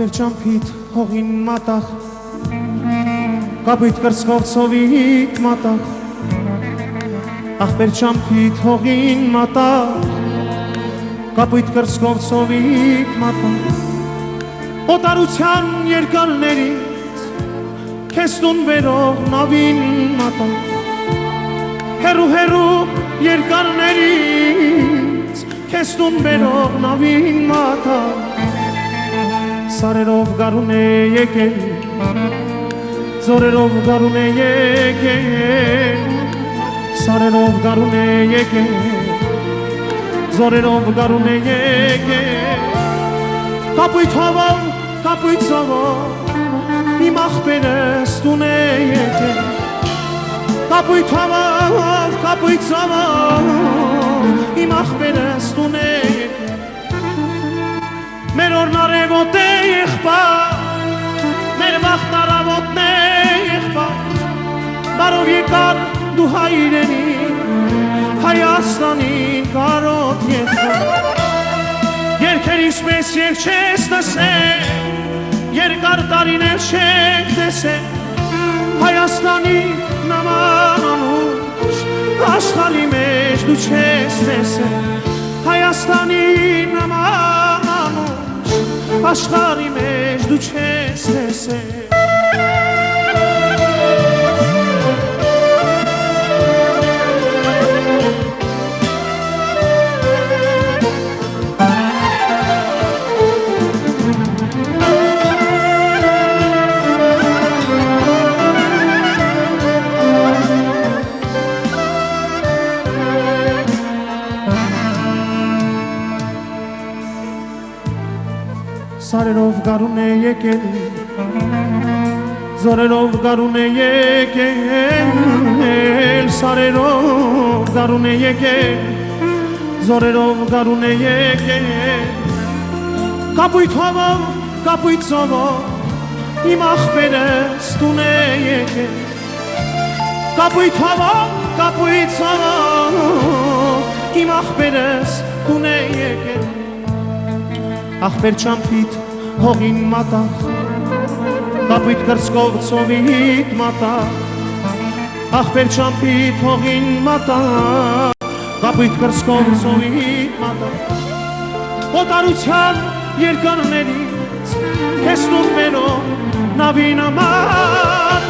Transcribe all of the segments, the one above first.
ախպեր ճամփիդ հողին մատաղ կապույտ կրծքով ցովիդ մատաղ ախպեր ճամփիդ հողին մատաղ կապույտ կրծքով ցովիդ մատաղ օտարության երկալներից քեզ տուն վերող նավին մատաղ հերու հերու երկալներից քեզ տուն վերող նավին մատաղ Սարերով գարուն է եկել, ձորերով գարուն է եկել, Սարերով գարուն է եկել, ձորերով գարուն է եկել, Կապույտ հովով, կապույտ ծովով, իմ ախպերս տուն է եկել, Կապույտ հովով, կապույտ ծովով, իմ ախպերս տուն է եկել, Մեր օրն արևոտ է եղբայր, մեր վաղտ արավոտն է եղբայր, Բարով եկար դու հայրենին, Հայաստանին կարոտ եղբայր, Երկերիս մեզ երբ չես տեսել, երկար տարիներ չեք տեսել, Հայաստանի նման անուշ, աշխարհի մեջ դու չես տեսել, Հայաստանի նման աշխարհի մեջ դու չես տեսել Սարերով գարուն է եկել, ձորերով գարուն է եկել, Սարերով գարուն է եկել, ձորերով գարուն է եկել, Կապույտ հովով, կապույտ ծովով, իմ ախպերս տուն է եկել, Կապույտ հովով, կապույտ ծովով, իմ ախպերս տուն է եկել, Ախպեր ճամփիդ հողին մատաղ, կապույտ կրծքով ցովիդ մատաղ, Ախպեր ճամփիդ հողին մատաղ, կապույտ կրծքով ցովիդ մատաղ, Օտարության երկարներից քեզ տուն վերող նավին մատաղ,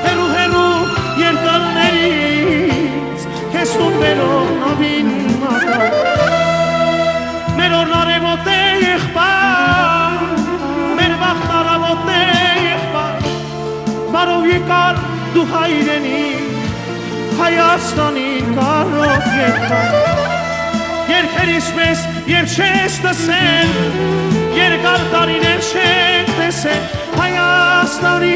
հերու հերու երկարներից քեզ տուն վերող նավին մատաղ, Մեր օրն արևոտ է եղբայր, մեր վաղտ արավոտն է եղբայր, Բարով եկար դու հայրենին, Հայաստանին կարոտ եղբայր, Երկերիս մեզ երբ չես տեսել, երկար տարիներ չեք տեսել, Հայաստանի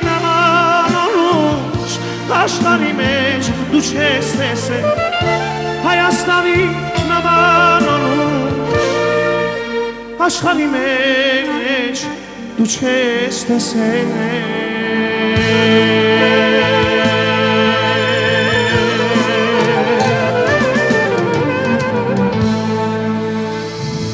նման անուշ, աշխարհի մեջ դու չես տեսել, Հայաստանի նման անուշ, աշխարհի մեջ դու չես տեսել